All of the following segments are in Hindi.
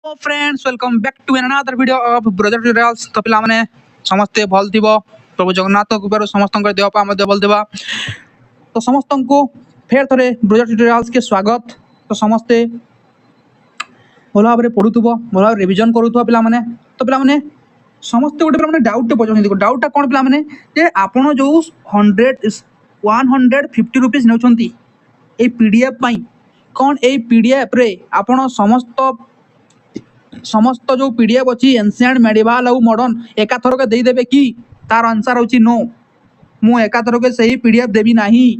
Hello friends, welcome back to another video of brother tutorials. तो पिला माने समस्ते भल थिबो। प्रभु जगन्नाथ कृपार समस्त देह पा मध्य भल थिबा। तो समस्त को फेर थरे ब्रदर ट्यूटोरियल्स के स्वागत। तो समस्ते भल भाव पढ़ुथबो, भल भाव रिवीजन करूथबो पिला माने। तो पिला माने समस्त गोटे पिला माने डाउट पछन देखो। डाउटटा कोन पिला माने जे आपण जो 150 रुपीस नेउछंती ए पीडीएफ पई कोन ए पीडीएफ रे आपण समस्त जो पीडीएफ अच्छी एनसीएंट मेडिवाल और मॉडर्न एकाथरक देदेवे कि तार आंसर होची नो। मु एकाथरक सही पीडीएफ देवी नाही।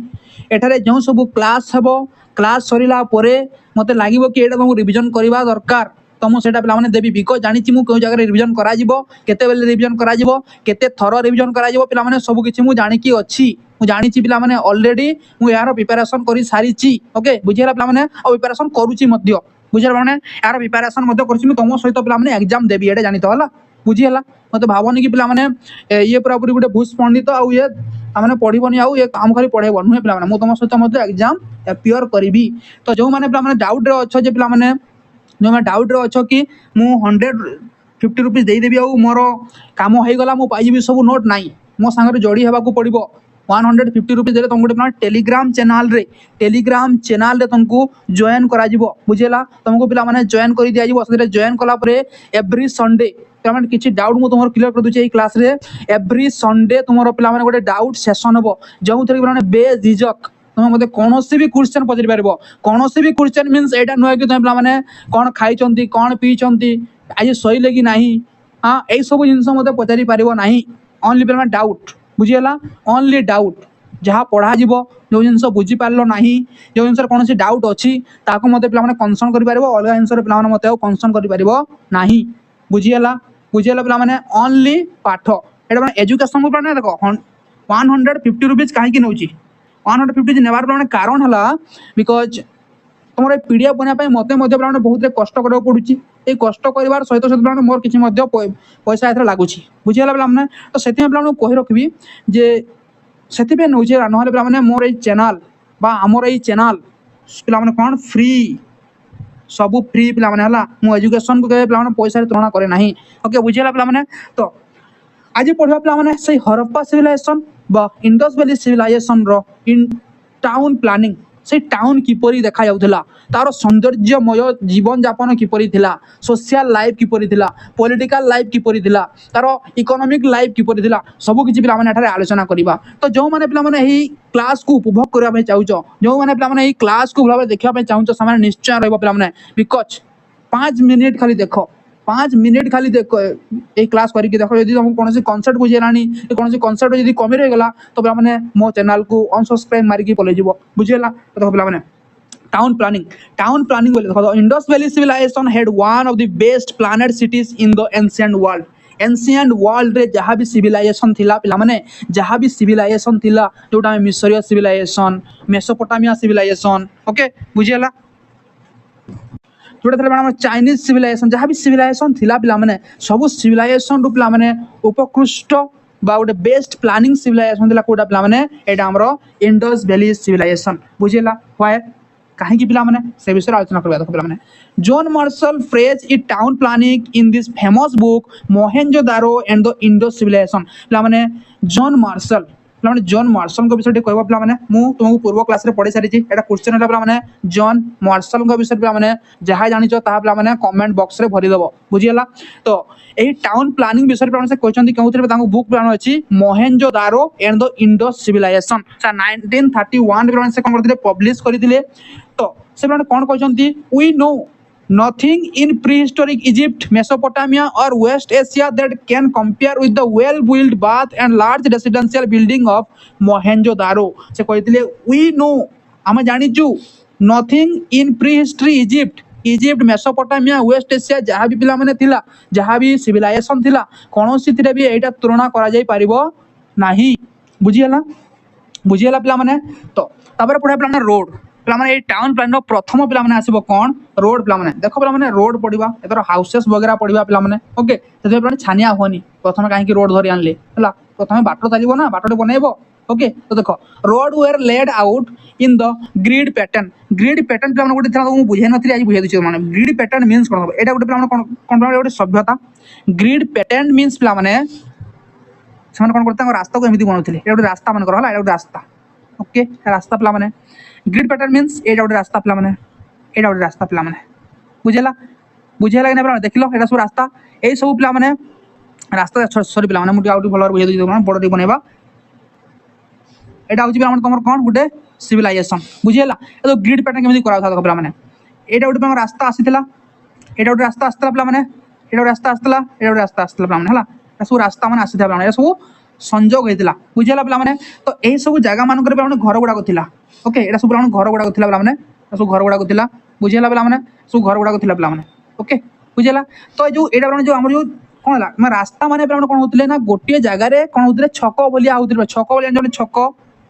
एठारे जो सब क्लास हेबो, क्लास सरीला परे मते लागिवो कि एटा तुमको रिवीजन करबा दरकार। तो मु सेटा पिला माने देबी बिकॉज जानिछि मु कोन जगह रिवीजन करा जिवो, केते बेले रिवीजन करा जिवो, केते थरो रिवीजन करा जिवो पिला माने सब किछि मु जानि कि अछि। मु जानिछि पिला माने ऑलरेडी मु यार प्रिपरेशन करि सारिछि। ओके बुझिला पिला माने और प्रिपरेशन करूछि मध्य। बुझिला माने यार प्रिपरेशन मध्य करछि। मु तमो सहित पिला माने एग्जाम देबी एटा जानि तो हला। बुझिला मते भावनी कि पिला माने ये पूरा पूरी गुटे भूस पंडित आउ ये माने पढिबनी आउ ये काम खाली पढेबो नुहे पिला माने। मु तमो सहित मते एग्जाम अपियर करबी। तो जो माने पिला माने डाउट रे अछो जे पिला माने जो मैं डाउट रे अच्छो कि मु 150 रुपीस दे देबी आउ मोर काम हो गला मु पाइबी सब नोट नाही। मो संग रे जोड़ी हेबा को पड़िबो। 150 रुपीस देले तुमको गोटे टेलीग्राम चैनल रे तुमको जॉइन करा जिवो। बुझेला तुमको पिला माने जॉइन करि दिया जिवो। सदरे जॉइन कला परे एवरी संडे पेमेंट किछि डाउट मु तुमर क्लियर कर दुचे। ए क्लास रे एवरी संडे तुमर पिला माने गोटे डाउट सेशन हेबो जो थरे माने बेझिझक तुम मते कोनोसी भी क्वेश्चन पचरि पारबो। कोनोसी भी क्वेश्चन मींस एटा नय कि तुम पिला माने कोन खाइचंती, कोन पीचंती, आज सहीले कि नाही, हां ए सब जिंस मते पचरि पारबो नाही। ओनली पिला माने डाउट। बुझियला ओनली डाउट जहाँ पढ़ा जीवो जो जिनस बुझी पारलो नाही, जो जिनस कौन सी डाउट अच्छी ताको मते पिला माने कंसर्न करि पारबो। अलगा जिनस पिला माने मते कंसर्न करि पारबो नाही। बुझियला पिला माने ओनली पाठ एटा माने एजुकेशन को माने देखो 150 रुपीस काहे कि नउची। 150 नेबार माने कारण हला बिकॉज तुमर पीडीएफ बना पाई मते मध्य पिला माने बहुत कष्ट करबो पडुची। ए कष्ट करिवार सहित सहित पिला माने मोर किछि मध्य पैसा एथरा लागुची। बुझियला पिला माने। तो सेति पिला माने कहि रखबी जे सेति पे नउचे नहले पिला माने मोर ए चैनल बा हमर ए चैनल पिला माने कोन फ्री सब फ्री पिला माने हला। मु एजुकेशन को के पिला माने पैसा रे तुलना करे नाही। ओके बुझियला पिला माने। तो आज पढ़वा पिला माने सही हरप्पा सिविलाइजेशन बा इंडस वैली सिविलाइजेशन रो इन टाउन प्लानिंग से टाउन किपरि देखा जाउथला, तार सौंदर्यमय जीवन यापन किपरि थिला, सोशल लाइफ किपरि थिला, पॉलिटिकल लाइफ किपरि थिला, तार इकोनॉमिक लाइफ किपरि थिला, सब किछि पिला माने एठारे आलोचना करिबा। तो जो माने पिला माने एही क्लास को उपभोग करबा पे चाहूचो, जो माने पिला माने एही क्लास को भाबे देखिबा पे चाहूचो, सामान्य निश्चय रहबो पिला माने। बिकॉज 5 मिनिट खाली देखो, 5 मिनिट खाली देखो ए क्लास करी के देखो। यदि तुमको कौन सी कॉन्सेप्ट बुझेलानी, कौन सी कॉन्सेप्ट यदि कमी रह गला तो पिला माने मो चैनल को अनसब्सक्राइब मारी के पले जीवो। बुझेला तो देखो पिला माने टाउन प्लानिंग बोले देखो Indus valley civilisation had one of the best planned cities in the ancient world. Ancient world रे जहाँ भी सिविलाइजेशन थिला पिला माने, जहाँ भी सिविलाइजेशन थिला जोटा मिस्रीय सिविलाइजेशन, मेसोपोटामिया सिविलाइजेशन, ओके बुझेला जोटा था चाइनीज सिविलाइजेशन, जहाँ भी सिविलाइजेशन थिला पिला माने सब सिविलाइजेशन रु पिला माने उपकृष्ट बा गोटे बेस्ट प्लानिंग सिविलाइजेशन थिला कोटा पिला माने एटा हमरो इंडस वैली सिविलाइजेशन। बुझेला व्हाई काहे कि पिला माने से विषय आलोचना करबा। देखो पिला माने जॉन मार्शल फ्रेज इ town planning in this famous book Mohenjodaro and the Indus civilisation. पिला माने जॉन मार्शल को विषय कहबो पिला माने मु तुमको पूर्व क्लास रे पढ़ी सारी छी। एटा क्वेश्चन होला पिला माने जॉन मार्शल को विषय पिला माने जहा जानिचो ता पिला माने कमेंट बॉक्स रे भरि देबो। बुझियला तो एही टाउन प्लानिंग विषय पिला माने से कहचंती केउथरे तांको बुक प्लान अछि Mohenjodaro and the Indus civilisation. 1931 रे माने से कोन करथिले पब्लिश करिथिले। तो से माने कोन कहचंती we know nothing in prehistoric Egypt, Mesopotamia or West Asia that can compare with the well-built bath and large residential building of Mohenjo-daro। से कहथिले we know हम जानिचु nothing in prehistory Egypt, Egypt, Mesopotamia, west Asia जहाँ भी पिला माने थिला, जहाँ भी सिविलाइजेशन थिला कोनोसी थिरे भी एटा तुलना करा जाय परिबो नाही। बुझियला पिला माने। तो तापर पढा पिला माने रोड पिला माने ए टाउन प्लान रो प्रथम पिला माने आसीबो कोन रोड पिला माने। देखो पिला माने रोड पडिबा एतर हाउसेस वगैरह पडिबा पिला माने। ओके सेते पिला छानिया होनी प्रथम काहे कि रोड धरि आनले हला प्रथम बाटो तालिबो ना, बाटोटे बनेइबो। ओके तो देखो road were laid out in the grid pattern पे गोटे थोड़ा तुमको बुझे नी आज बुझे दूसरे मैंने ग्रिड पैटर्न मीन्स कौन यहाँ गोटे कौन गोटे सभ्यता ग्रिड पैटर्न मीन्स पे ସେମାନେ କ'ଣ କରିଥିଲେ ରାସ୍ତାକୁ ଏମିତି ବନାଉଥିଲେ ଏଇଟା ଗୋଟେ ରାସ୍ତା ମାନଙ୍କର ହେଲା ଏଇଟା ଗୋଟେ ରାସ୍ତା ଓକେ ରାସ୍ତା ପିଲାମାନେ ଗ୍ରିଡ୍ ପ୍ୟାଟର୍ନ ମିନ୍ସ ଏଇଟା ଗୋଟେ ରାସ୍ତା ପିଲାମାନେ ଏଇଟା ଗୋଟେ ରାସ୍ତା ପିଲାମାନେ ବୁଝିଲା ବୁଝିଲା କି ନା ପିଲାମାନେ ଦେଖିଲ ଏଇଟା ସବୁ ରାସ୍ତା ଏଇ ସବୁ ପିଲାମାନେ ରାସ୍ତା ସରି ପିଲାମାନେ ମୁଁ ଟିକେ ଆଉ ଟିକେ ଭଲ ବୁଝେଇ ଦେଉଛି ବଡ଼ ଟିକେ ବନେଇବା ଏଇଟା ହେଉଛି ପିଲାମାନେ ତମର କ'ଣ ଗୋଟେ ସିଭିଲାଇଜେସନ୍ ବୁଝିଲା ଏ ତ ଗ୍ରିଡ୍ ପ୍ୟାଟର୍ନ କେମିତି କରାଉଥିଲା ଦେଖ ପିଲାମାନେ ଏଇଟା ଗୋଟେ ପିଲାଙ୍କ ରାସ୍ତା ଆସିଥିଲା ଏଇଟା ଗୋଟେ ରାସ୍ତା ଆସିଥିଲା ପିଲାମାନେ ଏଇଟା ଗୋଟେ ରାସ୍ତା ଆସିଥିଲା ଏଇଟା ଗୋଟେ ରାସ୍ତା ଆସିଥିଲା ପିଲାମାନେ ହେଲା सब रास्ता मान आसी था सब संजोग होता बुझेगा पे तो यही सब जगह मान घर गुड़ाक था ओके ये सब घर गुड़ाक पे सब घर गुड़ाक बुझेगा पे सब घर गुड़ाक पे ओके बुझेगा तो जो यहाँ जो आम जो कौन है रास्ता मैंने कौन होते ना गोटे जगार कौन होते छक भाया होते छक भाई छक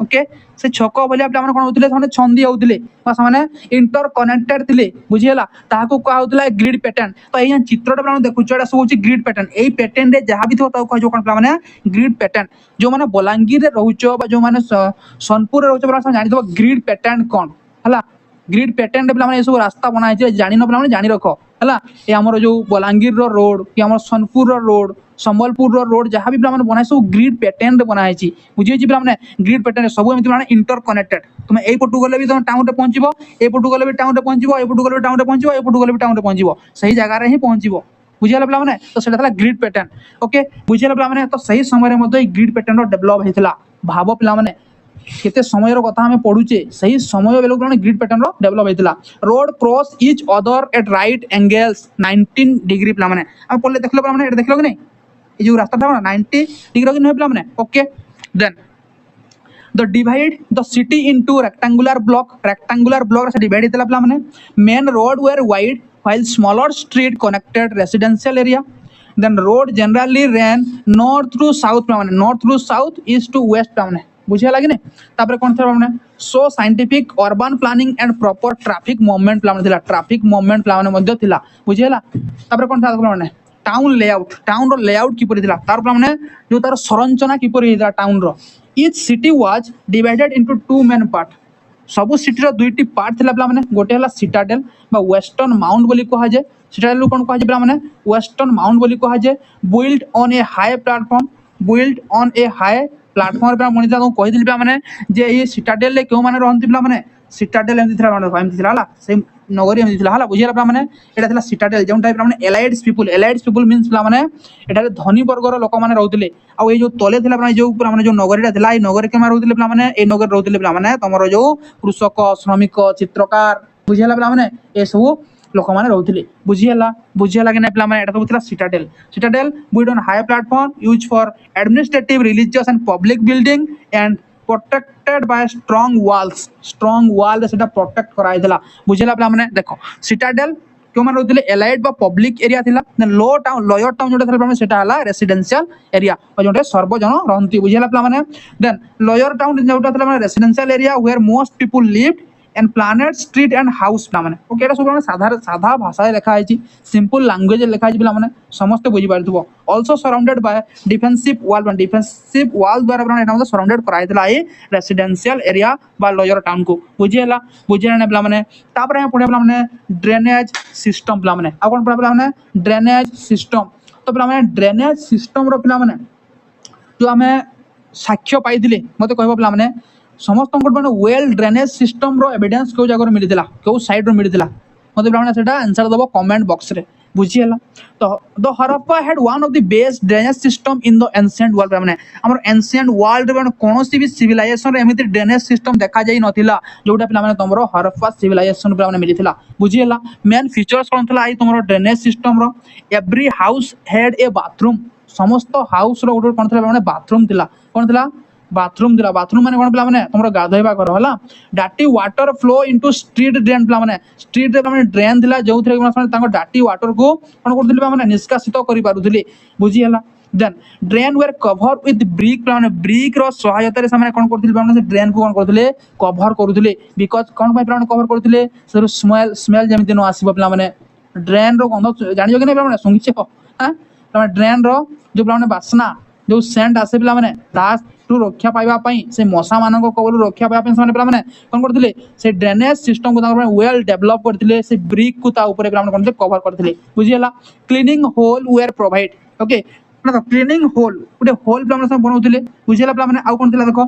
ओके से छक भाया पे कौन होते छंदी होते से इंटर कनेक्टेड थे बुझीगला ताकू कहला ग्रिड पैटर्न तो ये चित्रटा देखुच सब ग्रिड पैटर्न यही पैटर्न रे जहाँ भी थो कौन पे ग्रिड पैटर्न जो मैंने बलांगीर रोच जो मैंने सोनपुर रोच जानी ग्रिड पैटर्न कौन है ग्रिड पैटर्न पे सब रास्ता बनाई जान पे जानी रख है ये आमर जो बलांगीर रोड कि आम सोनपुर रोड संबलपुर रोड जहाँ भी पे बनाए सब ग्रिड पैटर्न बनाई बुझे पे ग्रिड पैटर्न सब एम इंटर कनेक्टेड तुम यही पटू गले भी तुम टाउन में पहुंचो ये पटू गले भी टाउन में पहुंचो ये पटू गले टाउन में पहुंचो ये पटू गले भी टाउन में पहुंचो सही जगह ही पहुंचो बुझेगा पे तो सीटा ग्रिड पैटर्न ओके बुझेगा पे तो सही समय ग्रिड पैटर्न डेभलप होता भाव पे केते समय कथा आम पढ़ुचे सही समय बेलू ग्रिड पैटर्न डेभलप होता road cross each other at right angles 19 degree पे आम पढ़ले देख पे देख कि नहीं ये जो रास्ता था 90 डिग्री कि नुहे पे okay then the divide the city into rectangular block से डिवाइड होता पे main road were wide while smaller street connected residential area then road generally ran north to south east to west पे बुझे लगे तापर कौन था पे so scientific urban planning and proper traffic movement plan traffic movement plan बुझेगा तापर कौन था पे टाउन रो लेआउट किपरि थिला तार पे जो तार संरचना किपरि हिता टाउन रो each city was divided into two main part सब सिटी दुईटी पार्ट थिला पे गोटे है सिटाडेल वेस्टर्न माउंट बोली कह जाए सिटाडेल कौन कह जाए पे वेस्टर्न माउंट बोली कह जाए build on A high platform पे मणि कही पे जे ये सिटाडेल क्यों मैंने रहती पे सिटाडेल एमती से नगरी एमती है बुझेगा पे यहाँ सिटाडेल जो टाइप एलाइड्स पीपुल मीन्स पे धनी वर्गर लोक मैंने रोते आउ जो तले जो जो नगरीटा था नगरी के रोते पे नगरी रोते पे तुम जो कृषक श्रमिक चित्रकार बुझेगा पे ये सब लोक मैंने रोते बुझेगा कि ना पे सब Citadel build on high platform use for administrative religious and public building and protected by strong वाल से प्रोटेक्ट कराइला बुझेगा पे देखो सिटाडेल क्यों मैंने रोते एलाइड पब्लिक एरिया थिला लोअर टाउन जो था रेसिडेंशियल एरिया और जो सर्वजन रहती बुझेगा पे देन लोअर टाउन जो residential area where most people lived and planned street and house पे ओके ये सब साधा भाषा लिखाई सिंपल लैंग्वेज लिखाई पे समस्त बुझीपार ऑल्सो सराउंडेड बाय डिफेंसिव वाल द्वारा सराउंडेड कराइला ये रेसिडेंशियल एरिया बा लोअर टाउन को बुझेगा पे पढ़े ड्रेनेज सिस्टम पे कौन पढ़ा पे ड्रेनेज सिस्टम तो पे ड्रेनेज सिस्टम पे जो आम साक्ष्य पाई मत कह पे समस्त वेल ड्रेनेज सिस्टम रो एविडेंस क्यों जगह मिलता क्यों साइड रो मिलता मतलब पे आंसर दब कमेंट बॉक्स रे बुझीगला तो the Harappa had one of the best drainage system in the ancient world पे हमर एंशिएंट वर्ल्ड रे कौन सी भी सिविलाइजेशन रे एमिति ड्रेनेज सिस्टम देखा जाई नथिला जोटा पे तुमरो हरप्पा सिविलाइजेशन पे मिलता बुझीगला मेन फीचर्स कौन था आई तुमरो ड्रेनेज सिस्टम रो every house had a bathroom समस्त हाउस रो कौन था बाथरूम थिला कौन था बाथरूम माने कौन पे तुम गाधोवा घर है डाटी water flow into street drain पे स्ट्रीट रे ड्रेन थिला जो डाटी वाटर को कौन कर निष्कासित कर बुझीगला then drain were cover with brick पे ब्रिक रो सहायता से कौन कर ड्रेन को कौन करते कवर करुले बिकज कौन पे कवर करते स्मेल जमी न आसो पे ड्रेन रो गंध जान कि नहीं शुंचे हाँ ड्रेन रो जो पे बास्ना जो सेंट आसे पे पेस्ट रक्षा पाइबा पई से मशा मानक कबल रक्षा पाइबा पई से पिला माने कोन करथिले से ड्रेनेज सिस्टम को तापर वेल डेवलप करथिले से ब्रिक को ता ऊपर पिला माने कोन कवर करथिले बुझियला cleaning hole were provide okay मतलब क्लीनिंग होल गोटे होल पिला माने बनाउथिले बुझियला पिला माने आ कोन थिला देखो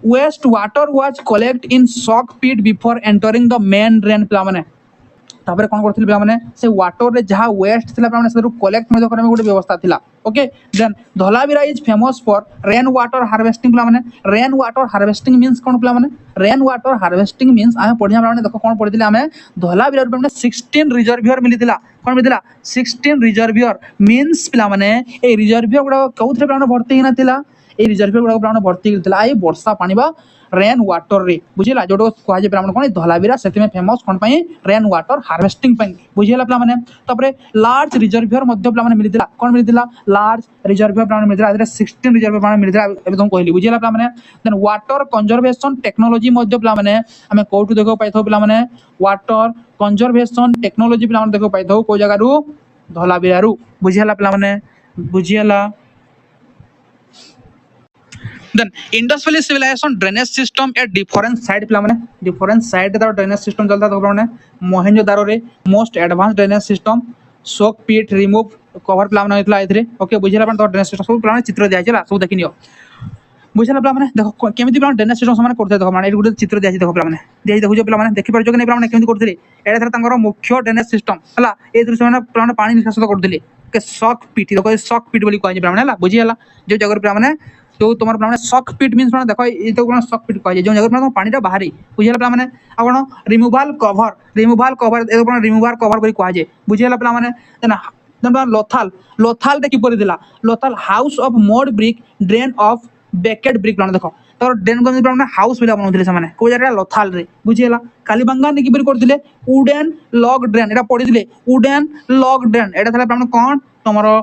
waste water was collected in soak pit before entering the main drain पिला माने तापर कोन करथिले पिला माने से वाटर रे जहा वेस्ट थिला पिला माने से कलेक्ट में करमे गोटे व्यवस्था थिला okay then Dholavira is famous for rain water harvesting पिला माने रेन वाटर हार्वेस्टिंग मींस कोन पिला माने रेन वाटर हार्वेस्टिंग मींस आमे पढिया पिला माने देखो कोन पढिथिले आमे धोलावीरा रे 16 रिजर्वियर मिलिथिला कोन मिलिथिला 16 रिजर्वियर मींस पिला माने ए रिजर्वियर गुडा कौथरे पिला माने भर्ती हिना थिला ए रिजर्वियर गुडा पिला माने भर्ती हिथिला ए वर्षा पानी बा रेन वाटर रे बुझिला जोडो कहा जे पिला माने कोन धोलावीरा सेति में फेमस कोन पई रेन वाटर हार्वेस्टिंग पई बुझिला पिला माने तपरे लार्ज रिजर्वियर मध्य पिला माने मिलिथिला कोन मिलिथिला लार्ज रिजर्वियर पिला माने मिलिथिला आदरे 16 रिजर्वियर माने मिलिथिला एबे तुम कहली बुझिला पिला माने देन वाटर कंजर्वेशन टेक्नोलॉजी मध्य पिला माने हमें कोठु देखो पाइथो पिला माने वाटर कंजर्वेशन टेक्नोलॉजी पिला माने देखो पाइथो को जगह रु धोलावीरा रु बुझिला पिला माने बुझिला then Indus valley civilisation drainage system at different side पिला माने डिफरेंट साइड तार ड्रेनेज सिस्टम चलता तो माने मोहेंजोदारो रे most advance drainage system soak pit remove cover पिला माने होतला एथरे ओके बुझिला पण तो ड्रेनेज सिस्टम सब पिला माने चित्र दिया छला सब देखिनियो बुझिला पिला माने देखो केमिति पिला ड्रेनेज सिस्टम समान करते देखो माने गुटे चित्र दिया देखो पिला माने दिया देखो जो पिला माने देखि परजो कि नै पिला माने केमिति करथिले एडा थरा तांगर मुख्य ड्रेनेज सिस्टम हला ए दृश्य माने पिला माने पानी निष्कासित करथिले के सॉक पिट देखो सॉक पिट बोली कहै पिला माने हला बुझिला जो जगह पिला माने तो तुम पे सॉक पिट मीन्स मैंने देखो ये तो सॉक पिट कहे जो जगह पानी बाहरी बुझेला पे मैंने आपण रिमूवल कवर ए रिमूवल कवर करी कहे बुझेला पे मैंने देन लोथाल लोथाल दे किपरि दिला Lothal house of mode brick drain of Beckett brick plan देखो तो ड्रेन को मैंने हाउस बिला बनाउथिले से माने को जरा लोथाल रे बुझेला कालीबंगा ने किपरि करथिले वुडन लॉग ड्रेन एटा पडिथिले वुडन लॉग ड्रेन एटा थला आपन कोन तमरो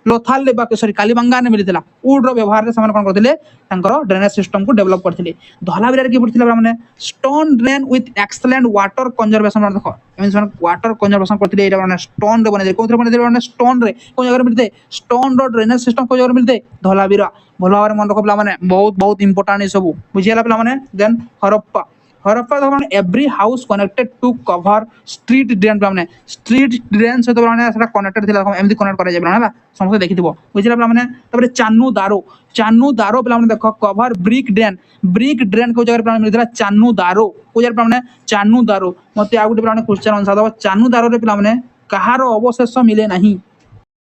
लोथाल ले बाकी सॉरी कालीबंगा ने मिलिथिला वुड रो व्यवहार रे समान कोन करथिले तांकर ड्रेनेज सिस्टम को डेवलप करथिले धोलावीरा रे कि पड़थिला माने stone drain with excellent water conservation माने देखो मींस माने वाटर कंजर्वेशन करथिले एटा माने स्टोन रे बने कोथरे बने माने स्टोन रे को जगह मिलते स्टोन रो ड्रेनेज सिस्टम को जगह मिलते धोलावीरा भलो भाबरे मन रखो पिला माने बहुत बहुत इंपोर्टेंट ए सब बुझियाला पिला माने देन हरप्पा तो माने every house connected to cover street drain माने स्ट्रीट ड्रेन से तो माने सेटा कनेक्टेड थिला एमदी कनेक्ट करा जाय ना समस्त देखिथिबो बुझिला माने तबरे चान्नू दारो पिला माने देखो कवर ब्रिक ड्रेन को जगह माने मिलथिला चान्नू दारो मते आ गुटे माने क्वेश्चन आंसर दबो चान्नू दारो रे पिला माने कहारो अवशेष मिले नाही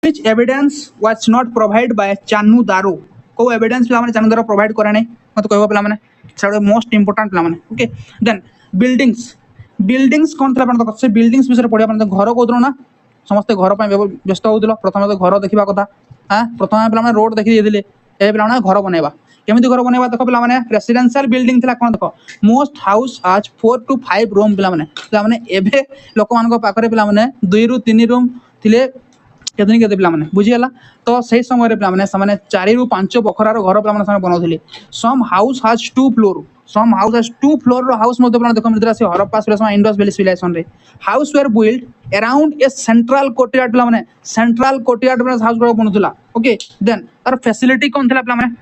which evidence was not provide by Chanhudaro को एविडेंस पिला माने चान्नू दारो प्रोवाइड करे नै मते कहबो पिला माने सेटा मोस्ट इंपोर्टेंट पिला माने ओके देन बिल्डिंग्स कोन थला अपन से बिल्डिंग्स विषय पढिया अपन घर कोदरो ना समस्त घर पय व्यस्त होउदिलो प्रथम तो घर देखिबा कथा हां प्रथम पिला माने रोड देखि दिले ए पिला माने घर बनेबा केमिति घर बनेबा देखो पिला माने रेसिडेंशियल बिल्डिंग थला कोन देखो मोस्ट हाउस आज 4 to 5 रूम पिला माने एबे लोक मान को पाखरे पिला माने 2 ରୁ 3 रूम थिले केते पिला माने बुझियला तो सही समय रे पिला माने सामाने 4 ରୁ 5 बखरा रो घर पिला माने सामे बनाउथिले सम हाउस हैज 2 फ्लोर रो हाउस मते पिला देखो मिलतरा से Harappa civilisation Indus valley civilisation रे house were build around a central courtyard पिला माने सेंट्रल कोर्टयार्ड में हाउस गुडा बनउथिला ओके देन तार फैसिलिटी कोन थिला पिला माने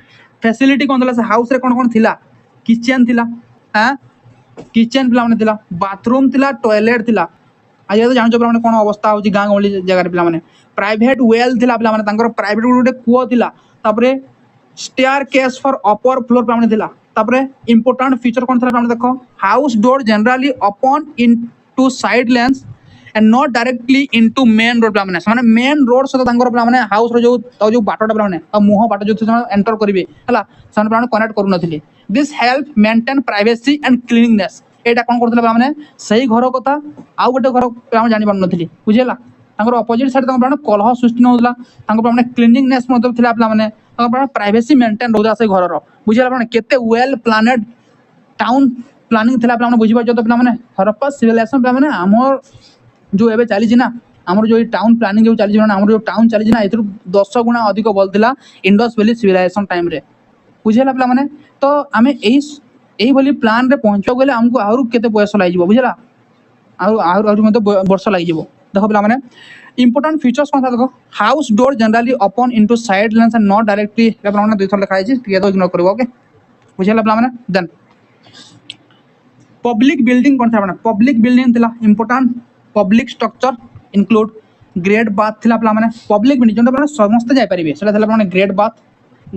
फैसिलिटी कोन थिला से हाउस रे कोन थिला किचन थिला हां किचन पिला माने थिला बाथरूम थिला टॉयलेट थिला आज तो जान जो कोन अवस्था होची गां गली जगह रे पिला माने प्राइवेट वेल थिला पिला माने तांकर प्राइवेट गुटे कुओ थिला तापरे staircase for upper floor पिला माने थिला तापरे इंपोर्टेंट फीचर कोन थिला माने देखो house door generally open into side lens and not directly into main road पिला माने मेन रोड से तांकर पिला माने हाउस रो जो बाटोटा पिला माने मुह बाट जो एंटर करिवे हला सन पिला कनेक्ट करू नथिले this help maintain privacy and cleaningness एटा कोन करथले पिला माने सही घर कथा आ गोटे घर पिला जानि पार नथिले बुझियला तांकर अपोजिट साइड तांकर कलह सृष्टि नउला तांकर माने क्लीनिंगनेस मतलब थिला पिला माने तांकर प्राइवेसी मेंटेन रहउला से घर रो बुझियला माने केते वेल प्लानेड टाउन प्लानिंग थिला पिला माने बुझि पाजो तो पिला माने हरप्पा सिविलाइजेशन पिला माने हमर जो एबे चली ना हमर जो टाउन प्लानिंग जो चली ना हमर जो टाउन चली ना एथु 10 गुना अधिक बल थिला इंडस वैली सिविलाइजेशन टाइम रे बुझियला पिला माने तो आमे एही भली प्लान रे पहुंचो गेले हमको आउर केते बयस लागि जिवो बुझिला आउर मते वर्ष लागि जिवो देखो पिला माने इंपोर्टेंट फीचर्स कौन सा देखो house door generally open into side lens and not directly पिला माने दुई थर लिखा है ये तो इग्नोर करिवो ओके बुझिला पिला माने देन पब्लिक बिल्डिंग कौन था माने पब्लिक बिल्डिंग थिला important public structure include grade bath थिला पिला माने पब्लिक बिल्डिंग जोंटा माने समस्त जाय परिबे सेटा थिला माने ग्रेड बाथ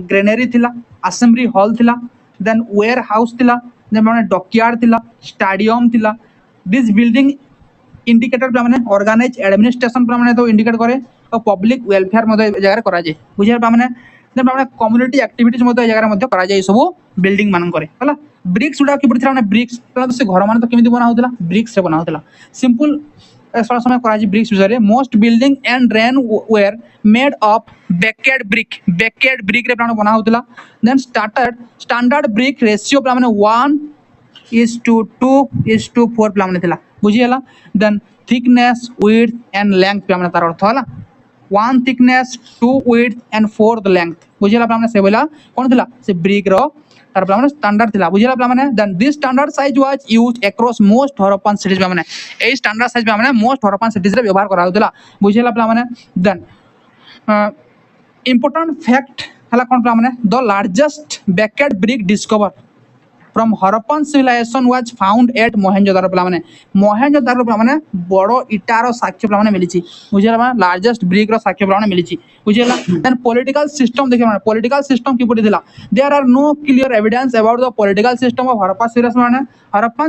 ग्रेनरी थिला असेंबली हॉल थिला देन वेयर हाउस थिला देन माने डॉकयार्ड थिला स्टेडियम थिला दिस बिल्डिंग इंडिकेटर पिला माने ऑर्गेनाइज एडमिनिस्ट्रेशन पिला माने तो इंडिकेट करे और पब्लिक वेलफेयर मध्ये जगह करा जाय बुझिया पिला माने देन माने कम्युनिटी एक्टिविटीज मध्ये जगह मध्ये करा जाय सब बिल्डिंग मान करे हला ब्रिक्स उडा कि पड़थिला माने ब्रिक्स तो से घर मान तो केमिति बना होतला ब्रिक्स से बना होतला सिंपल सरा समय करा जी ब्रिक्स विषय रे most building and drain were made of baked brick रे प्राण बना होतला देन स्टैंडर्ड ब्रिक रेशियो पिला माने 1:2:4 पिला माने थिला बुझियला then thickness width and length पिला माने तार अर्थ हला 1 thickness 2 width and 4 the length बुझियला पिला माने से बोला कोन थिला से ब्रिक रो तार पिला माने स्टैंडर्ड थिला बुझियला पिला माने then this standard size was used across most Harappan cities पिला माने ए स्टैंडर्ड साइज पिला माने मोस्ट हरप्पन सिटीज रे व्यवहार करा होतला बुझियला पिला माने देन important fact हला कोन पिला माने the largest baked brick discover from Harappan civilisation was found at Mohenjodaro पिला पिला माने बड़ो इटारो साक्ष्य पिला माने मिलिछि बुझिला माने लार्जेस्ट ब्रिक रो साक्ष्य पिला माने मिलिछि बुझिला देन पॉलिटिकल सिस्टम देखि माने पॉलिटिकल सिस्टम कि पड़ी थिला there are no clear evidence about the political system of Harappan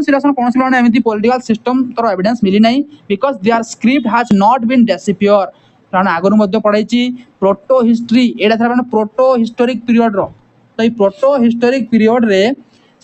civilisation कोन से माने एमिति पॉलिटिकल सिस्टम तरो एविडेंस मिली नै because their script has not been disappear कारण आगरु मध्य पढाइछि प्रोटो हिस्ट्री एडा था माने प्रोटो हिस्टोरिक पीरियड रो तो ई प्रोटो हिस्टोरिक पीरियड रे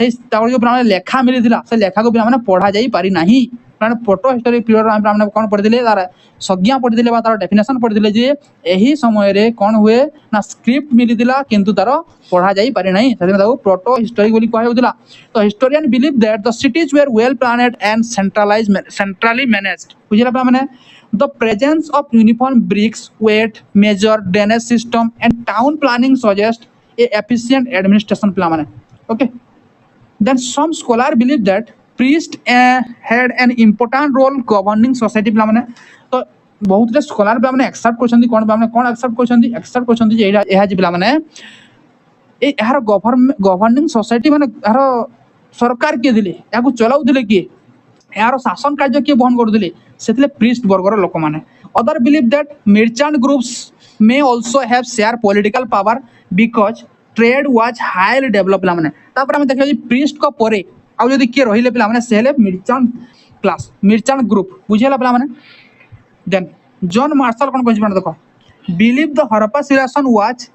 से जो पिला लेखा मिली से लेखा को पिला पढ़ा जाई पारि नाही प्रोटो हिस्टोरिक पीरियड में कौन पढ़ी तार संज्ञा पढ़ी तार डेफिनेशन पढ़ी जे यही समय कौन हुए ना स्क्रिप्ट मिली किंतु तार पढ़ा जाई पारि नाही प्रोटो हिस्टोरिक बोली कहउदिला तो historian believe that the cities were well planned and centrally managed बुझिला पिला माने the presence of uniform bricks weight measure drainage system and town planning suggest a efficient administration पिला माने okay then some scholar believe that priest had an important role governing society पिला माने तो बहुत रे स्कॉलर पिला माने एक्सेप्ट करछन्ती कोन एक्सेप्ट करछन्ती जे एहा जे पिला माने ए यार गवर्निंग सोसाइटी माने यार सरकार के दिले याकू चलाउ दिले के यार शासन कार्य के बहन करदले सेतले प्रीस्ट वर्गर लोक माने other believe that merchant groups may also have share political power because trade was highly develop पिला माने तापर हम देखियो प्रीस्ट को परे आ जदी के रहिले पिला माने सेले मर्चेंट ग्रुप बुझेला पिला माने देन जॉन मार्शल कोन कहछि देखो believe the Harappa civilisation was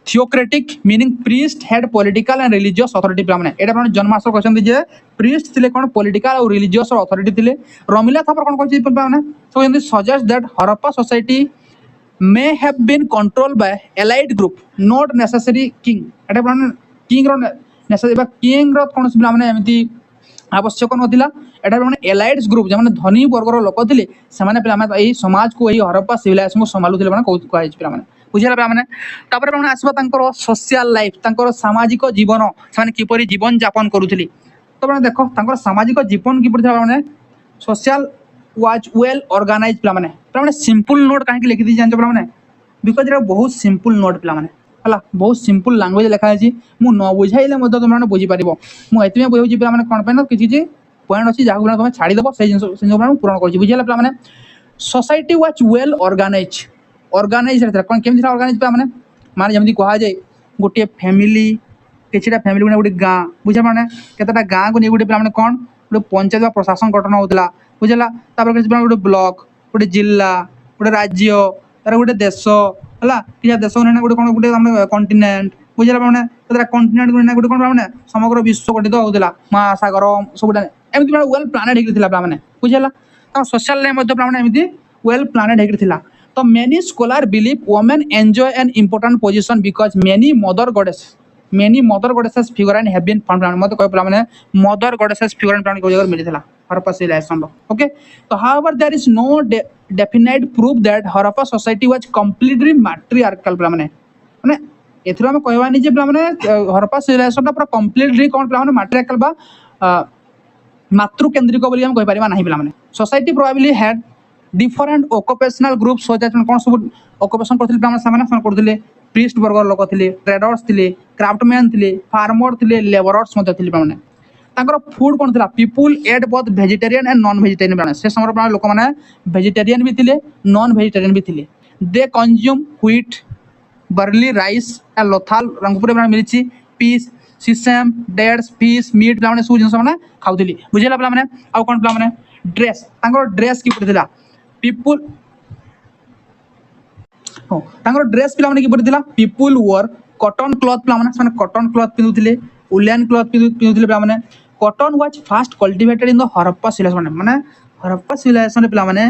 theocratic meaning priest had political and religious authority पिला माने एटा माने जॉन मार्शल कहछन्ती जे प्रीस्ट थिले कोन पॉलिटिकल और रिलीजियस अथॉरिटी थिले रोमिला थापर कोन कहछि पिला माने so in suggest that Harappa society may have been controlled by allied group not necessary king एटा माने किंग रो नेसेसरी बा किंग रो कोन पिला माने एमिति आवश्यक नथिला एटा माने एलाइड ग्रुप जे माने धनी वर्ग रो लोक थिले से माने पिला माने एही समाज को एही हरप्पा सिविलाइजेशन को संभालु थिले माने कहै पिला माने बुझिला पिला माने तापर माने आसबा तांकर सोशल लाइफ तांकर सामाजिक जीवन से माने किपरि जीवन यापन करूथिले तो माने देखो तांकर सामाजिक जीवन किपरि था माने सोशल वाज वेल ऑर्गेनाइज्ड पिला माने सिंपल नोट काहे लिखि दी जान पिला माने बिकॉज़ रे बहुत सिंपल नोट पिला माने हला बहुत सिंपल लैंग्वेज लिखा है मु न बुझाइले मते तुम माने बुझी परिबो मु एतिमे बुझी पिला माने कोन पे किछि जे पॉइंट अछि जाहु तुम छाडी दबो से जिंस माने पूर्ण करछि बुझिला पिला माने सोसाइटी वाज वेल ऑर्गेनाइज्ड रे कोन केमि था ऑर्गेनाइज्ड पिला माने जेमि कहा जाय गोटे फैमिली किछिटा फैमिली माने गोटे गां बुझा माने केतटा गां को नि गोटे पिला माने कोन गोटे पंचायत वा प्रशासन गठन होतला बुझला तापर किछि गोटे ब्लॉक गोटे जिल्ला गोटे राज्य तार गोटे देश हला कि देश ने गोटे कोन गोटे हमने कॉन्टिनेंट बुझला माने तरा कॉन्टिनेंट ने गोटे कोन माने समग्र विश्व गठित होतला महासागर सबटा एमिति माने वेल प्लानेड हेकिथिला माने बुझला ता सोशल लाइफ मध्ये माने एमिति वेल प्लानेड हेकिथिला तो many scholar believe women enjoy an important position because many mother goddesses figure and have been found मते कोइ माने mother goddesses figure and plan को जगह मिलिथिला हरप्पा सिविलाइजेशन ओके तो however there is no definite proof that Harappa society was completely matriarchal माने एथरो हम कहवानी जे माने हरप्पा सिविलाइजेशन पूरा कंप्लीटली कोन माने मैट्रिआर्कल बा मातृ केंद्रिक बोली हम कहि परिबा नाही माने society probably had different occupational group so that कोन सब ऑक्युपेशन करथिले पिलाने ସେମାନେ करथिले प्रीस्ट वर्गर लोक थिले ट्रेडर्स थिले क्राफ्टमैन थिले फार्मर थिले लेबरर्स मते थिले पिलाने तांकर फूड कोन थिला people at both vegetarian and non vegetarian पिलाने से समय पिलाने लोक माने वेजिटेरियन भी थिले नॉन वेजिटेरियन भी थिले they consume wheat barley rice ए लोथाल रंगपुर पिलाने मिलिछि peas sesame dates fish meat पिलाने सब जिंस माने खाउथिली बुझिला पिलाने आ कोन पिलाने ड्रेस तांकर ड्रेस की पड़थिला पीपल हो तांकर ड्रेस पिला माने की पड़थिला पीपल वर कॉटन क्लॉथ पिला माने माने कॉटन क्लॉथ पिनुथिले उलेन क्लॉथ पिनुथिले पिला माने cotton was first cultivated in the Harappa civilisation माने हरप्पा सिविलाइजेशन पिला माने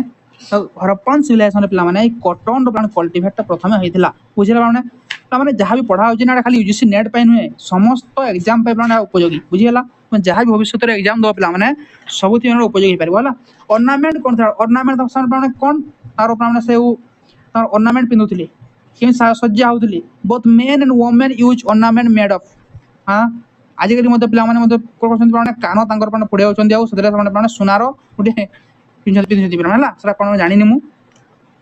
हरप्पन सिविलाइजेशन पिला माने कॉटन रो प्लान कल्टीवेट प्रथमे हेतिला बुझिला माने पिला माने जहां भी पढ़ा होछि ना खाली यूजीसी नेट पाइ नुहे समस्त एग्जाम पाइ प्लान उपयोगी बुझिला जहाँ भी भविष्य में एग्जाम दो पिला माने सबुति उपयोगी हो पार ऑर्नामेंट कौन था ऑर्नामेंट कौन तार से ऑर्नामेंट पिंधुले कि सज्जा होती both men and women use ornament made of हाँ आजिकल पे कान तर पड़े होती सुनार गोटे पिंधुती है कौन जानी मु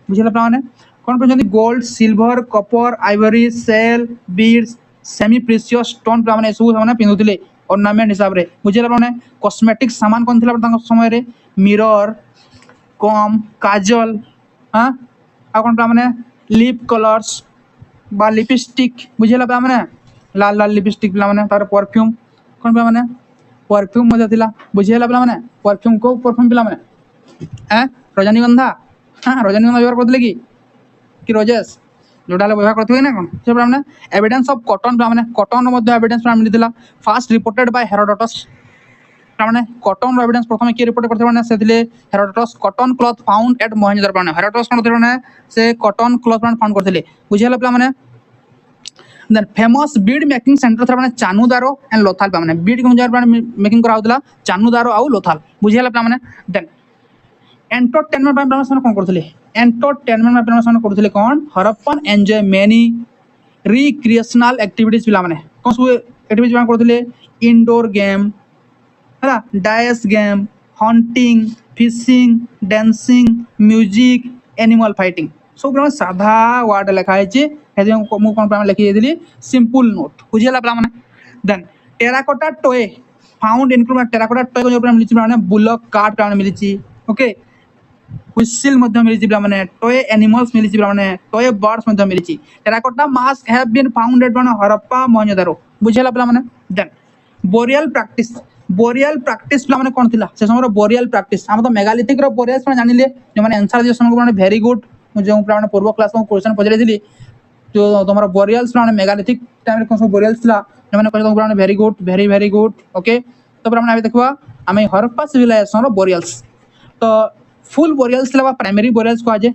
बुझे पे कौन पिंधुती gold silver copper ivory shell beads semi precious stone पे सब पिंधुले ऑर्नामेंट हिसाब रे बुझेला माने कॉस्मेटिक सामान कोन थिला तांको समय रे मिरर कम काजल हां आ कोन माने लिप कलर्स बा लिपस्टिक बुझेला बा माने लाल लाल लिपस्टिक पिला माने तार परफ्यूम कोन माने परफ्यूम मजा थिला बुझेला पिला माने परफ्यूम को परफ्यूम पिला माने हैं रजनीगंधा हां रजनीगंधा व्यवहार करथले कि रोजेस जोड़ा व्यवहार करते ना कौन से मैंने एविडेंस ऑफ कॉटन मैंने कॉटन एविडेंस मिलता फास्ट रिपोर्टेड बाय हेरोडोटस मैंने कॉटन एविडेंस प्रथम किए रिपोर्ट करते से Herodotus cotton cloth found at Mohenjo-daro मैंने हेरोडोटस कौन से कॉटन क्लॉथ फाउंड करते बुझेगा पे मैंने then famous bead making centre था मैंने चानुदारो एंड लोथाल पे मैंने बीड मेकिंग करा चानुदारो आउ लोथाल बुझेगा पे मैंने देन एंटरटेनमेंट कौन करते एंटरटेनमेंट करते कौन Harappan enjoy many recreational activities पिला माने कौन सब एक्टिविटीज करते इंडोर गेम है dice game hunting fishing dancing music animal fighting सब साधा वर्ड लिखाई कौन लिखी सिंपल नोट बुझेगा पे मैंने then terracotta toy found include terracotta toy मिली बुलक कार्ड मिली ओके व्हिसिल मिली माने टॉय एनिमल्स मिली माने टॉय बर्ड्स मिली terracotta mask have been founded माने हरप्पा मोहेंजोदारो बुझेला पिला माने देन बोरियल प्रैक्टिस पिला माने कोन थिला से समय बोरियल प्रैक्टिस हम तो मेगालिथिक रो बोरियल्स माने जानिले जे माने आंसर जे समय माने वेरी गुड जो पिला माने पूर्व क्लास में क्वेश्चन पजरे दिली जो तुम्हारा बोरियल्स माने मेगालिथिक टाइम रे कोन सब बोरियल्स थिला जे माने कहले माने very good very good okay तो माने अभी देखबा हम हरप्पा सिविलाइजेशन रो बोरियल्स तो फुल बोरियल्स थिला प्राइमरी बोरियल्स को आजे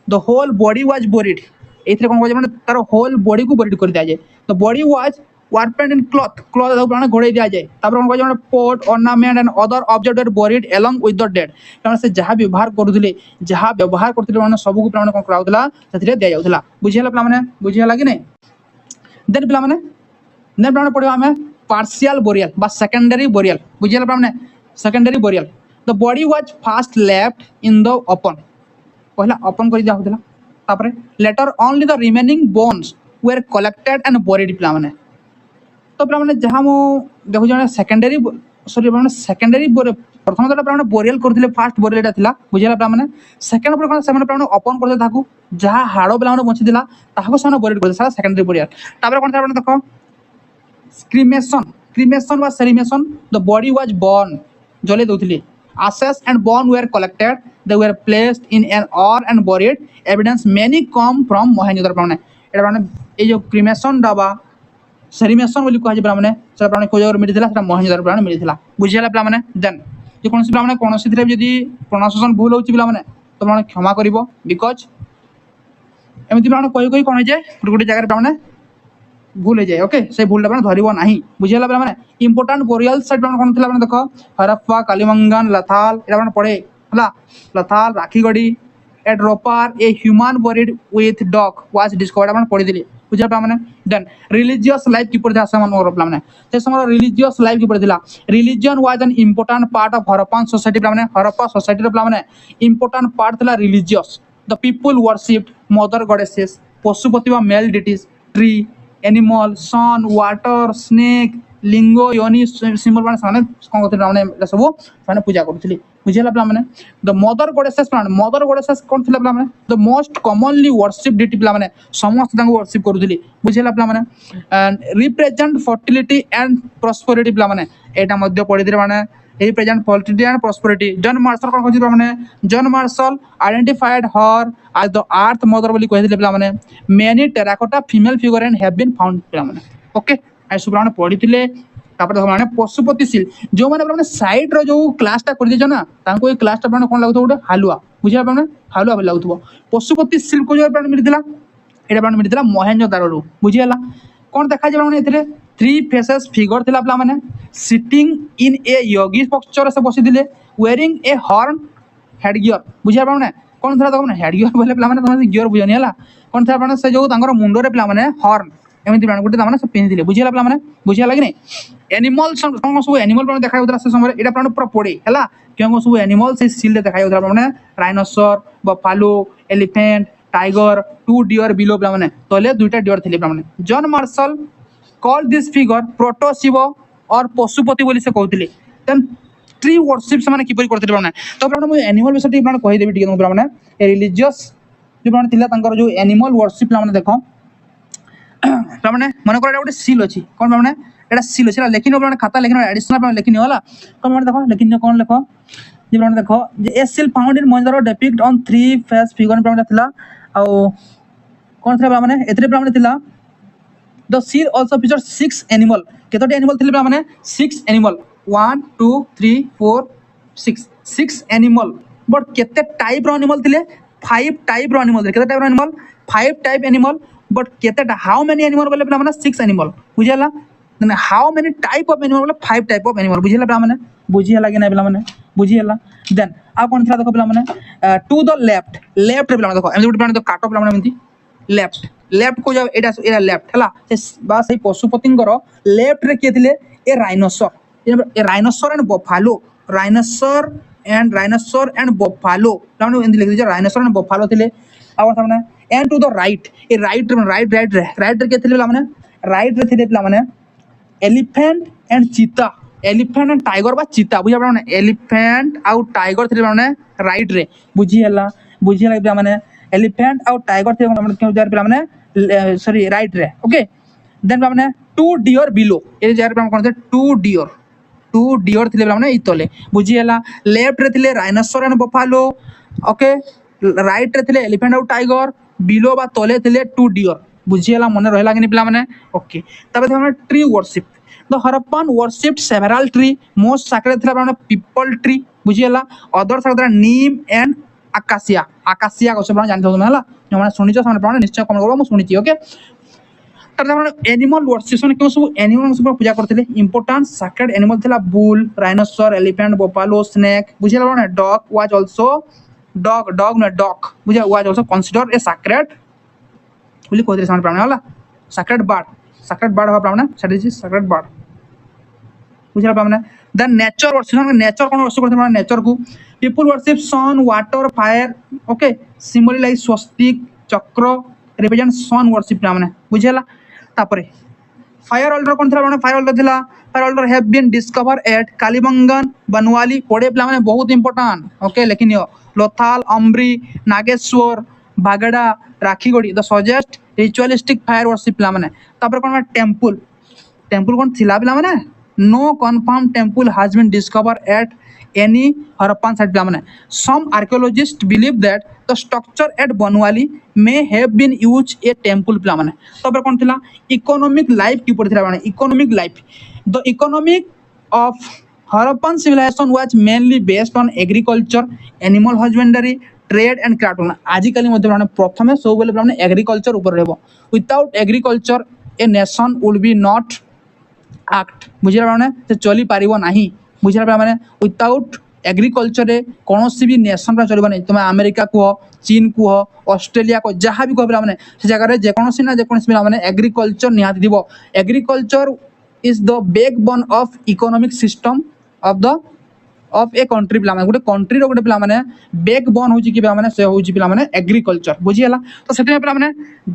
द होल बॉडी वाज बोरिड एथरे कोन माने तार होल बॉडी को बोरिड कर दिया जाए तो body was wrapped in cloth माने घोड़े दिया जाए तापर कोन माने pot ornament and other object were buried along with the dead माने से जहां व्यवहार करथले माने सब को माने कोन कराउतला सेथिरे दिया जाउतला बुझियला पिला माने बुझियला कि नै देन पिला माने पढिबा हमें पार्शियल बोरियल बा सेकेंडरी बोरियल बुझियला पिला माने secondary boreal The body was first left in the open. पहला open कर दिया होता है तापरे later only the remaining bones were collected and buried पिला माने तो पिला माने जहाँ मो देखो जाने secondary sorry पिला माने secondary प्रथम तो पिला माने burial करते first burial टा थिला बुझिला पिला माने second पर कौन से पिला माने open करते थाकू जहाँ हाड़ो पिला माने बची दिला ताको से buried करते सारा secondary burial तापरे कौन था पिला देखो cremation was cremation the body was burned जले दोथिले ashes and bone were collected they were placed in an urn and buried evidence many come from mohenjo-daro माने एटा माने ए जो क्रिमेशन दाबा सेरिमेशन बोली कहा जे माने से माने को जगह मिलिथिला सेटा मोहेंजोदारो माने मिलिथिला बुझियला पिला माने देन जे कोनसी पिला माने कोनसी थिरे जदी प्रोनाउंसिएशन भूल होची पिला माने तो माने क्षमा करिवो बिकॉज़ एमिति माने कोई कोन जे गुटे जगह रे माने भूल जाए ओके से भूल धरब ना बुझेगा पे मैंने इंपोर्टाट बोरियल साइट कौन थी देख हरप्पा कालीमंगन लथाल ये पड़े है लथाल Rakhigarhi a dropper, a human buried with dog was discovered अपन पढ़ी दिली बुझा पा माने देन रिलीजियस लाइफ की पढ़ा समान और प्ला माने से समय रिलीजियस लाइफ की पढ़िला religion was an important part of Harappan society प्ला माने हरप्पा सोसाइटी प्ला माने इंपोर्टेंट पार्ट थला religious the people worshipped mother goddesses Pashupati व male deities tree animal sun water snake linga yoni symbol माने साने कोन करते माने सब माने पूजा करथली बुझेला प्ला माने द मदर गॉडेसेस कोन थिला प्ला माने the most commonly worship deity प्ला माने समस्त तांको वर्शिप करूथली बुझेला प्ला माने रिप्रेजेंट फर्टिलिटी एंड प्रॉस्पेरिटी प्ला माने एटा मध्य पढि दिले माने represent fertility and prosperity John Marshall कोन कहछि प्ला माने John Marshall identified her as the earth mother बोली कहथिले प्ला माने many terracotta female figure and have been found प्ला माने ओके आई सब माने पढिथिले तापर माने पशुपति सील जो माने साइड रो जो क्लास टा कर दिछ ना तांको ए क्लास टा कोन लागथो गोटे हालुआ बुझिया माने हालुआ बे लागथो पशुपति सील को जो मिलथिला एटा मिलथिला मोहेंजोदारो रो बुझियाला कोन देखा जे माने एथरे थ्री फेसेस फिगर थिला प्ला माने sitting in A Yogi posture से बसी दिले वेयरिंग ए हॉर्न हेड गियर बुझिया माने कोन थरा माने हेड गियर बोले प्ला माने तमे गियर बुझनी हला कोन थरा माने से जो तांगर मुंडो रे प्ला माने हॉर्न एमिति माने गोटे माने से पिन दिले बुझिया प्ला माने बुझिया लागे नै एनिमल कोन सब एनिमल माने देखा उतरा से समय एटा प्ला पूरा पड़े हला क्यों सब एनिमल से सील दे देखा उतरा माने rhinoceros buffalo elephant tiger two deer below प्ला माने तले दुईटा डियर थिले प्ला माने John Marshall call this figure proto Shiva और पशुपति बोली से कहथिले देन ट्री वर्शिप से माने किपरि करथिले माने तो प्ला माने एनिमल विषय माने कहि देबी टिके प्ला माने रिलीजियस जो माने थिला तांकर जो एनिमल वर्शिप माने देखो प्ला माने मन कर गोटे सील अछि कोन माने एटा सील अछि लेकिन माने खाता लेकिन एडिशनल लेकिन होला कोन माने देखो लेकिन कोन लेखो जे माने देखो a seal found in Mohenjodaro depict on three face figure माने थिला आ कोन थिला माने एतरे माने थिला The seal also features 6 animal. केतोटी एनिमल थिले प्ला माने 6 एनिमल 1 2 3 4 6 6 एनिमल बट केते टाइप रो एनिमल थिले 5 टाइप रो एनिमल केते टाइप रो एनिमल 5 टाइप एनिमल बट केते हाउ मेनी एनिमल बोले प्ला माने 6 एनिमल बुझियाला then how many type of animal बोले 5 टाइप ऑफ एनिमल बुझियाला प्ला माने बुझियाला कि नै प्ला माने बुझियाला देन आ कोन थिला देखो प्ला माने टू द लेफ्ट प्ला माने देखो एमि गुटे प्ला तो काटो प्ला माने एमि लेफ्ट को जब एटा लेफ्ट हला बा सही पशुपति लेफ्ट रे के थिले ए राइनोसर एंड बफालो राइनोसर एंड बफालो ताने एंदी लिख दिजे राइनोसर एंड बफालो थिले और सामने एंड टू द राइट ए राइट के थिले माने राइट रे थिले माने elephant and cheetah elephant and tiger बा चीता बुझा माने एलिफेंट आउ टाइगर थिले माने राइट रे बुझियला माने एलिफेंट और टाइगर थे क्यों जार पे माने सॉरी राइट रे ओके देन माने two deer below a jar पे कोन थे टू डियर थिले माने इतले बुझियला लेफ्ट रे थिले राइनोसर एंड बफालो ओके राइट रे थिले एलिफेंट और टाइगर बिलो बा तले थिले टू डियर बुझियला मने रहला कि पिला माने ओके तबे माने tree worship the Harappan worshipped several tree most sacred थिला माने पीपल ट्री बुझियला other sacred neem and acacia को सब जानथौ तुम हला माने सुनिछ सामने पाने निश्चय कमेंट करबो मु सुनिछि ओके तर माने एनिमल वर्शिप ने क्यों सब एनिमल सब पूजा करथिले इंपोर्टेंट सैक्रेड एनिमल थिला बुल राइनोसर एलिफेंट बफालो स्नेक बुझियला माने डॉग वाज आल्सो डॉग बुझिया was also consider a sacred बोली कहथिले सामने पाने हला सैक्रेड बर्ड हो पाने सैक्रेड बर्ड बुझियला पाने देन नेचर वर्शिप कोन वर्शिप करथिले माने नेचर को people worship sun water fire okay symbol like swastik chakra represent sun worship ना माने बुझेला तापरे फायर ऑल्टर कोन थला माने fire altar have been discover at Kalibangan Banawali पड़े प्ला माने बहुत इंपोर्टेंट ओके लेकिन यो Lothal Amri Nageshwar Bagasra Rakhigarhi the suggest ritualistic fire worship प्ला माने तापरे कोन टेंपल कोन थिला प्ला माने no confirmed temple has been discovered at any Harappan site प्ला माने some archaeologists believe that the structure at Banwali may have been used a temple प्ला माने तबे कोन थिला इकोनॉमिक लाइफ की पड़थिला माने economic life the economic of Harappan civilization was mainly based on agriculture animal husbandry trade and craft आजिकली मध्ये माने प्रथमे सब बेले माने एग्रीकल्चर ऊपर रहबो without agriculture a nation would be not act बुझिरा माने से चली पारिबो नाही बुझिरा माने विदाउट एग्रीकल्चर रे कौन भी नेशन पर चलबा नहीं तुम अमेरिका कह चीन कह ऑस्ट्रेलिया कह जहाँ भी कह पिला माने से जगह जेकोसी ना जेकोसी पिला माने एग्रीकल्चर निहाती दिबो agriculture is the backbone of economic system of the of a country पिला माने गोटे कंट्री रो गोटे पिला माने बैकबोन होची कि पिला माने से होची पिला माने एग्रीकल्चर बुझी हला तो सेते पिला माने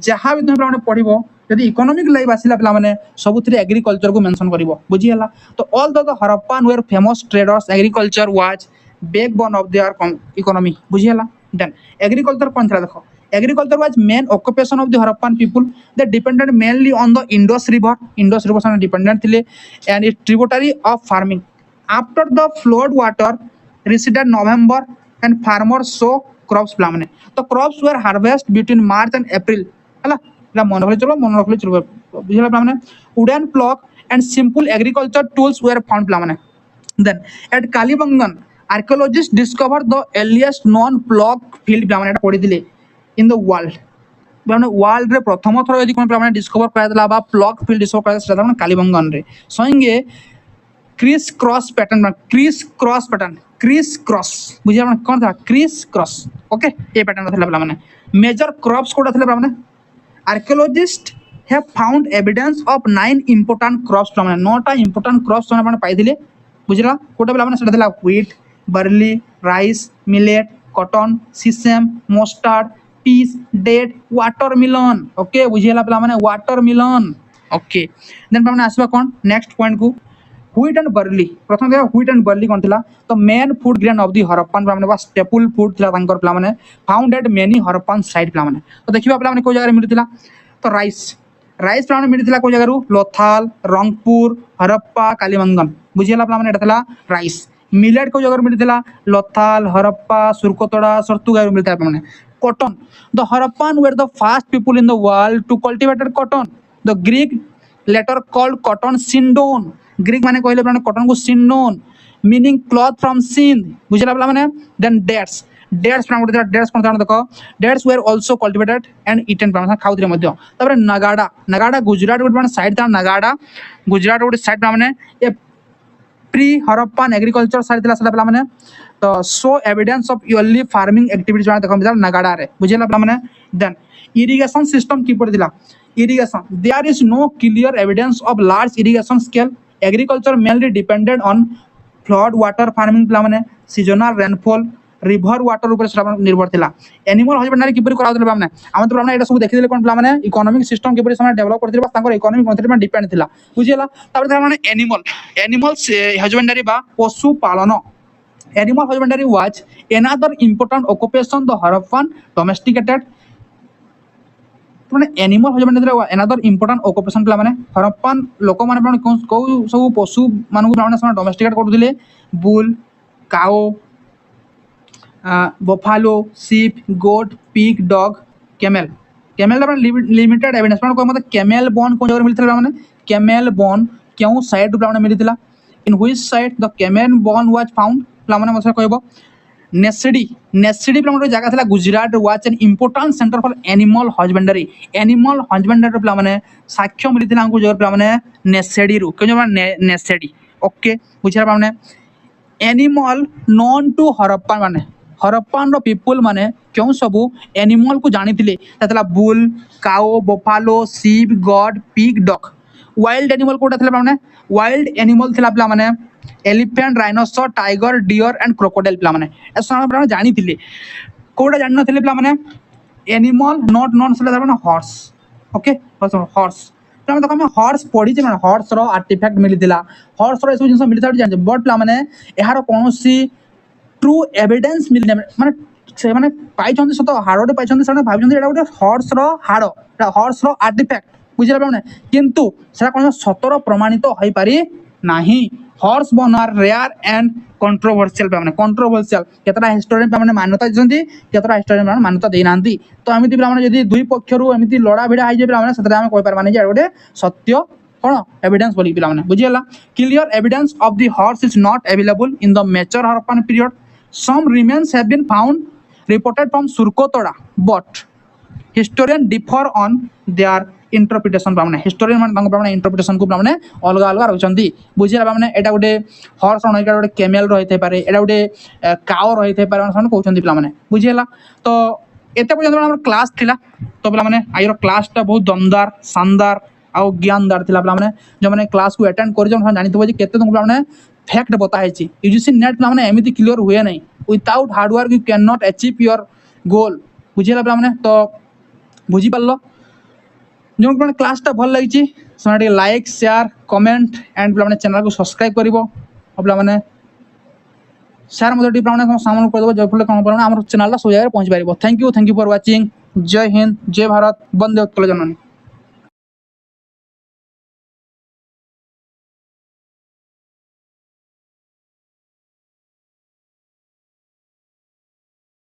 जहाँ भी तुम पिला माने पढ़िबो यदि इकोनॉमिक लाइफ आसिला पिला माने सबुथिरे एग्रीकल्चर को मेंशन करिवो बुझी हला तो all the Harappan were famous traders agriculture was backbone of their economy बुझी हला देन एग्रीकल्चर कोन थला देखो agriculture was main occupation of the Harappan people that depended mainly on the Indus river से dependent thile and its tributary of farming after the flood water receded November and farmers sow crops plamane तो crops were harvested between March and April हला ला मन रखले चलो बुझला प्लामने wooden plough and simple agriculture tools were found plamane then at Kalibangan archaeologists discovered the earliest known plough field plamane eta पढि दिले इन द वर्ल्ड माने वर्ल्ड रे प्रथम थर यदि कोन माने डिस्कवर करायला बा प्लग फील्ड डिस्कवर करायला सेटा माने कालीबंगन रे संगे क्रिस क्रॉस पैटर्न बुझिया माने कोन था क्रिस क्रॉस ओके ए पैटर्न थला माने मेजर क्रॉप्स कोडा थला माने archaeologist have found evidence of 9 important crops माने 9टा इंपोर्टेंट क्रॉप्स माने पाई दिले बुझिला कोटा माने सेटा थला wheat barley rice millet cotton sesame mustard peas date watermelon okay बुझिला पिला माने वाटरमेलन ओके देन माने आसबा कोन नेक्स्ट पॉइंट को व्हीट एंड बार्ली प्रथम देखा व्हीट एंड बार्ली कोन थिला तो main food grain of the Harappan माने बा स्टेपल फूड थिला तांकर पिला माने found at many Harappan site पिला माने तो देखिबा पिला माने को जगह मिलतिला तो राइस पिला माने मिलतिला को जगह लोथाल रंगपुर हरप्पा कालीबंगन बुझिला पिला माने एटा थिला राइस मिलेट को जगह मिलतिला लोथाल हरप्पा सुरकोतड़ा सरतुगा मिलता माने cotton the Harappan were the first people in the world to cultivated cotton the Greek later called cotton sindon Greek माने कहले माने cotton को sindon meaning cloth from sin बुझला माने then dates from dates कोन था देखो dates were also cultivated and eaten माने खाउतरे मध्य तबरे नगाड़ा गुजरात गोटे माने साइड था नगाड़ा गुजरात गोटे साइड माने a pre Harappan agriculture side थिला सला माने तो so evidence of early farming activities माने देखो मिला नगाड़ा रे बुझिला माने देन इरिगेशन सिस्टम की पड़िला irrigation there is no clear evidence of large irrigation scale agriculture mainly depended on flood water farming माने सीजनल रेनफॉल रिवर वाटर ऊपर निर्भर थिला एनिमल हस्बेंडरी किपरि कराउतले माने हम तो माने एटा सब देखि देले कोन माने इकोनॉमिक सिस्टम किपरि समय डेवलप करथिले बस तांकर इकोनॉमिक मंत्री में डिपेंड थिला बुझिला तापर माने एनिमल्स हस्बेंडरी बा पशु पालन animal husbandry was another important occupation the Harappan domesticated माने animal husbandry another important occupation पिला माने हरप्पन लोक माने को सब पशु मानु माने सम डोमेस्टिकेट करथिले bull cow buffalo sheep goat pig dog camel limited evidence माने को मतलब कैमल बोन को जगह मिलथिला माने कैमल बोन क्यों साइड माने मिलथिला in which side the camel bone was found प्लामने मसे कहबो नेसेडी प्लामने जगह थला Gujarat was an important centre for animal husbandry प्लामने साक्ष्य मिलथिला हमको जगह प्लामने नेसेडी रु के माने नेसेडी ओके बुझिरा प्लामने एनिमल नोन टू हरप्पन माने हरप्पन रो पीपल माने क्यों सब एनिमल को जानिथिले ततला bull cow buffalo sheep goat pig dog wild animal कोटा थला माने वाइल्ड एनिमल थला प्ला माने elephant rhinoceros tiger deer and crocodile प्ला माने एसना प्ला जानि थिले कोडा जानि नथिले प्ला माने एनिमल नॉट नोन सला माने हॉर्स ओके हॉर्स प्ला माने हम हॉर्स पढि जे माने हॉर्स रो आर्टिफैक्ट मिलिथिला हॉर्स रो एसो जिंस मिलिथा जानि बट प्ला माने एहार कोनोसी ट्रू एविडेंस मिलने माने से माने पाई चंदी सतो हाड़ोटे पाई चंदी सने भाबी चंदी एटा गोटे हॉर्स रो हाड़ो एटा हॉर्स रो आर्टिफैक्ट बुझिला माने किंतु सेटा कोन सतर प्रमाणित होई पारि नाही horse bone are rare and controversial माने कंट्रोवर्शियल केतरा हिस्टोरियन माने मान्यता दिसंती केतरा हिस्टोरियन माने मान्यता देई नांती तो एमिति माने जदी दुई पक्षरु एमिति लड़ा भिडा हाई जे माने सेतरा हम कोइ पार माने जे गोटे सत्य कोन एविडेंस बोली पिला माने बुझिला clear evidence of the horse is not available in the mature Harappan period some remains have been found reported from Surkotoda but historians differ on their interpretation पाने हिस्टोरियन मान पाने इंटरप्रिटेशन को पाने अलग अलग रही बुझेगा पाने एटा गोटे हॉर्स रही गोटे केमेल रही पारे एटा गोटे काओ रही पारे कहते पाने बुझेगा तो एत पर्यटन क्लास थिला तो पे आईर क्लासटा बहुत दमदार शानदार आउ ज्ञानदार थिला पे जो मैंने क्लास को अटेंड कर जानते जे केते तुमको पे फैक्ट बताई यूजीसी नेट पे एमती क्लियर हुए नहीं without hard work you can not achieve your goal बुझेगा पे तो बुझीपार जो पे क्लासटा भल लगी से लाइक शेयर कमेंट एंड पे चैनल को सब्सक्राइब कर पे शेयर मत पे सामान करदेव जो फल कौन पे चैनल सब जगह पहुँच पार थैंक यू फॉर वाचिंग जय हिंद जय भारत वंदे उत्कल जननी।